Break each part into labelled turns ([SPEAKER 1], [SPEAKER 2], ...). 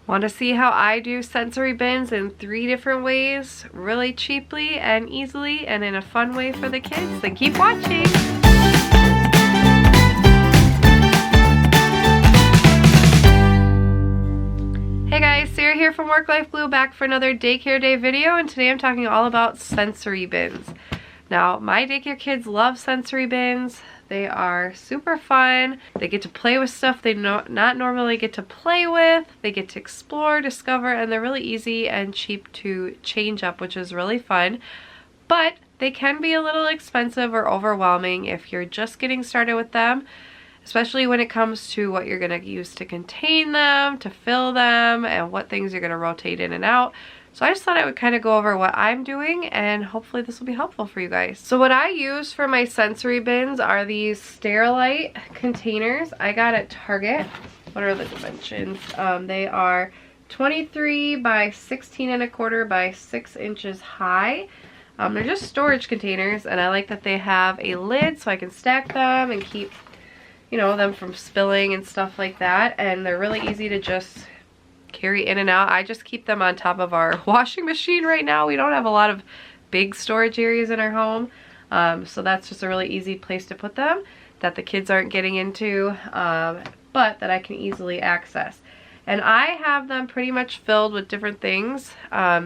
[SPEAKER 1] Want to see how I do sensory bins in 3 different ways, really cheaply and easily and in a fun way for the kids? Then keep watching! Hey guys, Sarah here from Work Life Blue, back for another Daycare Day video, and today I'm talking all about sensory bins. Now, my daycare kids love sensory bins. They are super fun. They get to play with stuff they not normally get to play with. They get to explore, discover, and they're really easy and cheap to change up, which is really fun. But they can be a little expensive or overwhelming if you're just getting started with them, especially when it comes to what you're going to use to contain them, to fill them, and what things you're going to rotate in and out. So I just thought I would kind of go over what I'm doing, and hopefully this will be helpful for you guys. So what I use for my sensory bins are these Sterilite containers I got at Target. What are the dimensions? They are 23 by 16¼ by 6 inches high. They're just storage containers, and I like that they have a lid so I can stack them and keep, you know, them from spilling and stuff like that. And they're really easy to just carry in and out. I just keep them on top of our washing machine right now. We don't have a lot of big storage areas in our home, so that's just a really easy place to put them that the kids aren't getting into, but that I can easily access. And I have them pretty much filled with different things. I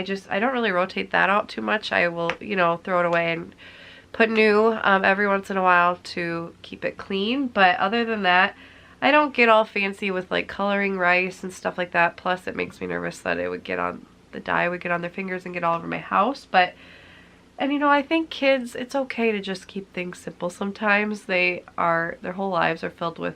[SPEAKER 1] don't really rotate that out too much. I will, you know, throw it away and put new every once in a while to keep it clean. But other than that, I don't get all fancy with like coloring rice and stuff like that. Plus it makes me nervous that it would get on, the dye would get on their fingers and get all over my house. And you know, I think kids, it's okay to just keep things simple sometimes. Their whole lives are filled with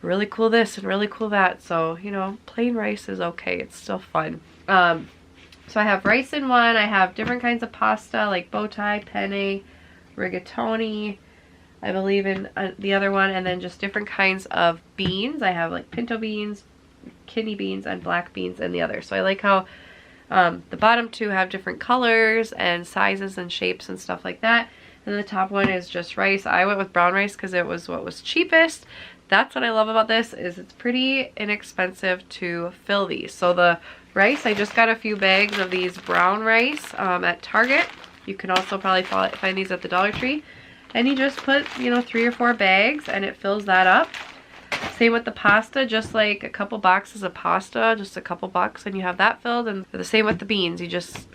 [SPEAKER 1] really cool this and really cool that. So, you know, plain rice is okay. It's still fun. So I have rice in one. I have different kinds of pasta like bow tie, penne, rigatoni, I believe in the other one, and then just different kinds of beans. I have like pinto beans, kidney beans, and black beans in the other. So I like how the bottom 2 have different colors and sizes and shapes and stuff like that. And the top one is just rice. I went with brown rice because it was what was cheapest. That's what I love about this, is it's pretty inexpensive to fill these. So the rice, I just got a few bags of these brown rice at Target. You can also probably find these at the Dollar Tree. And you just put, you know, 3 or 4 bags and it fills that up. Same with the pasta, just like a couple boxes of pasta, just a couple bucks, and you have that filled. And the same with the beans. You just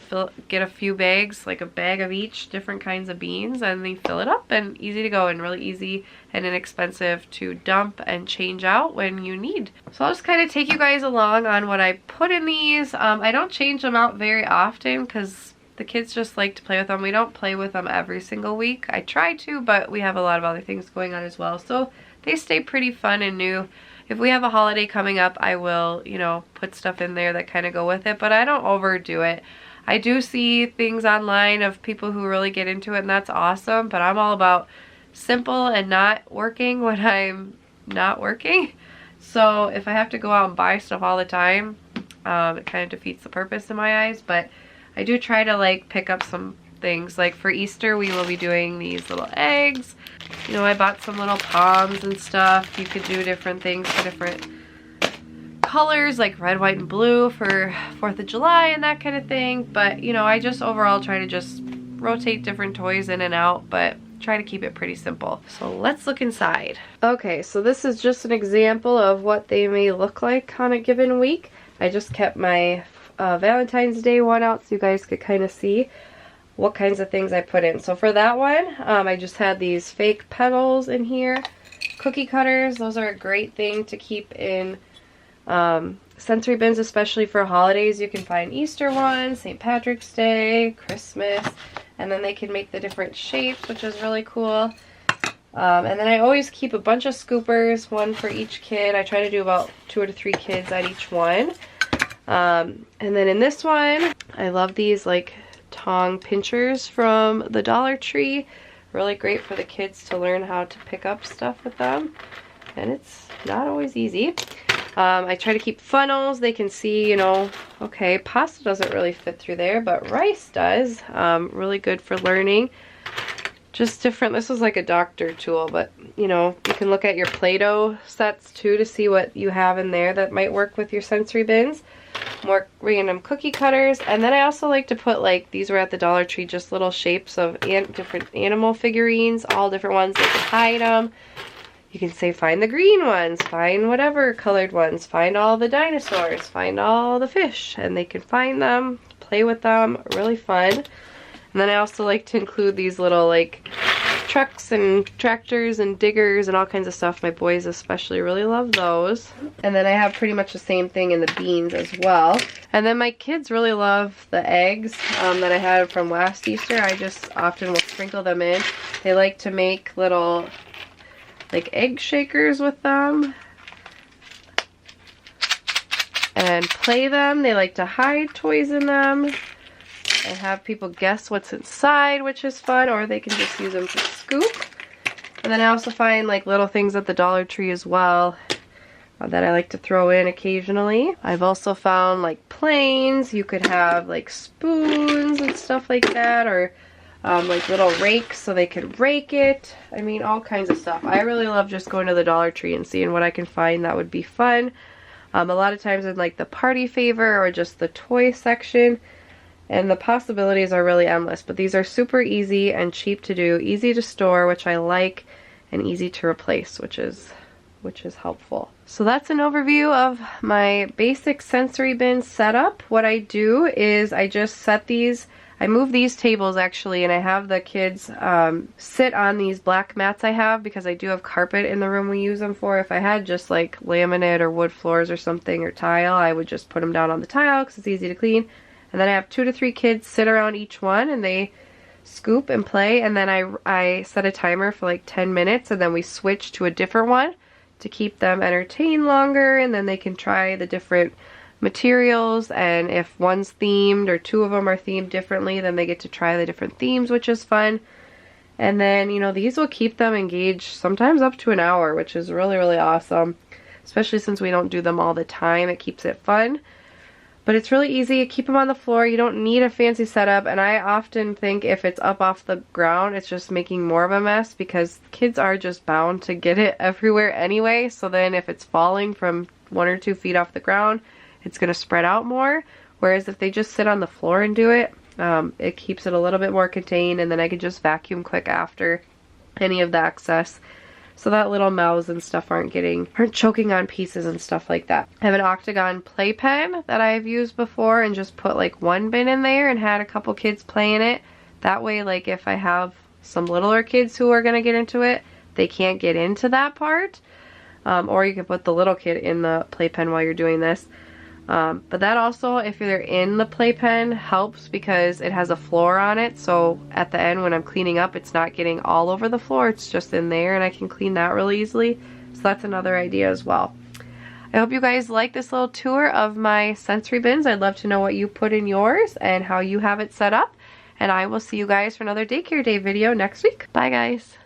[SPEAKER 1] get a few bags, like a bag of each, different kinds of beans, and you fill it up, and easy to go and really easy and inexpensive to dump and change out when you need. So I'll just kind of take you guys along on what I put in these. I don't change them out very often because the kids just like to play with them. We don't play with them every single week. I try to, but we have a lot of other things going on as well. So they stay pretty fun and new. If we have a holiday coming up, I will, you know, put stuff in there that kind of go with it, but I don't overdo it. I do see things online of people who really get into it, and that's awesome, but I'm all about simple and not working when I'm not working. So if I have to go out and buy stuff all the time, it kind of defeats the purpose in my eyes. But I do try to like pick up some things. Like for Easter, we will be doing these little eggs. You know, I bought some little palms and stuff. You could do different things for different colors, like red, white, and blue for 4th of July and that kind of thing. But, you know, I just overall try to just rotate different toys in and out, but try to keep it pretty simple. So let's look inside. Okay, so this is just an example of what they may look like on a given week. I just kept my Valentine's Day one out so you guys could kind of see what kinds of things I put in. So for that one, I just had these fake petals in here. Cookie cutters, those are a great thing to keep in sensory bins, especially for holidays. You can find Easter ones, St. Patrick's Day, Christmas, and then they can make the different shapes, which is really cool. And then I always keep a bunch of scoopers, one for each kid. I try to do about 2 to 3 kids at each one. And then in this one, I love these like tong pinchers from the Dollar Tree. Really great for the kids to learn how to pick up stuff with them. And it's not always easy. I try to keep funnels. They can see, you know, okay, pasta doesn't really fit through there, but rice does. Really good for learning. just different. This was like a doctor tool, but you know, you can look at your Play-Doh sets too to see what you have in there that might work with your sensory bins. More random cookie cutters, and then I also like to put, like, these were at the Dollar Tree, just little shapes of different animal figurines, all different ones. They can hide them. You can say find the green ones, find whatever colored ones, find all the dinosaurs, find all the fish, and they can find them, play with them, really fun. And then I also like to include these little, like, trucks and tractors and diggers and all kinds of stuff. My boys especially really love those. And then I have pretty much the same thing in the beans as well. And then my kids really love the eggs that I had from last Easter. I just often will sprinkle them in. They like to make little, like, egg shakers with them and play them. They like to hide toys in them and have people guess what's inside, which is fun, or they can just use them to scoop. And then I also find, like, little things at the Dollar Tree as well that I like to throw in occasionally. I've also found, like, planes. You could have, like, spoons and stuff like that, or like little rakes so they could rake it. I mean, all kinds of stuff. I really love just going to the Dollar Tree and seeing what I can find that would be fun. A lot of times in, like, the party favor or just the toy section. And the possibilities are really endless, but these are super easy and cheap to do, easy to store, which I like, and easy to replace, which is helpful. So that's an overview of my basic sensory bin setup. What I do is I just set these, I move these tables actually, and I have the kids sit on these black mats I have, because I do have carpet in the room we use them for. If I had just like laminate or wood floors or something, or tile, I would just put them down on the tile because it's easy to clean. And then I have 2 to 3 kids sit around each one, and they scoop and play. And then I set a timer for like 10 minutes, and then we switch to a different one to keep them entertained longer. And then they can try the different materials. And if one's themed or 2 of them are themed differently, then they get to try the different themes, which is fun. And then, you know, these will keep them engaged sometimes up to an hour, which is really, really awesome. Especially since we don't do them all the time, it keeps it fun. But it's really easy. Keep them on the floor. You don't need a fancy setup. And I often think if it's up off the ground, it's just making more of a mess, because kids are just bound to get it everywhere anyway. So then if it's falling from 1 or 2 feet off the ground, it's going to spread out more. Whereas if they just sit on the floor and do it, it keeps it a little bit more contained. And then I can just vacuum quick after any of the excess, so that little mouths and stuff aren't choking on pieces and stuff like that. I have an octagon playpen that I've used before, and just put like 1 bin in there and had a couple kids play in it. That way, like, if I have some littler kids who are going to get into it, they can't get into that part. Or you can put the little kid in the playpen while you're doing this. But that also, if you're in the playpen, helps because it has a floor on it, so at the end when I'm cleaning up, it's not getting all over the floor, it's just in there, and I can clean that really easily. So that's another idea as well. I hope you guys like this little tour of my sensory bins. I'd love to know what you put in yours and how you have it set up, and I will see you guys for another Daycare Day video next week. Bye guys!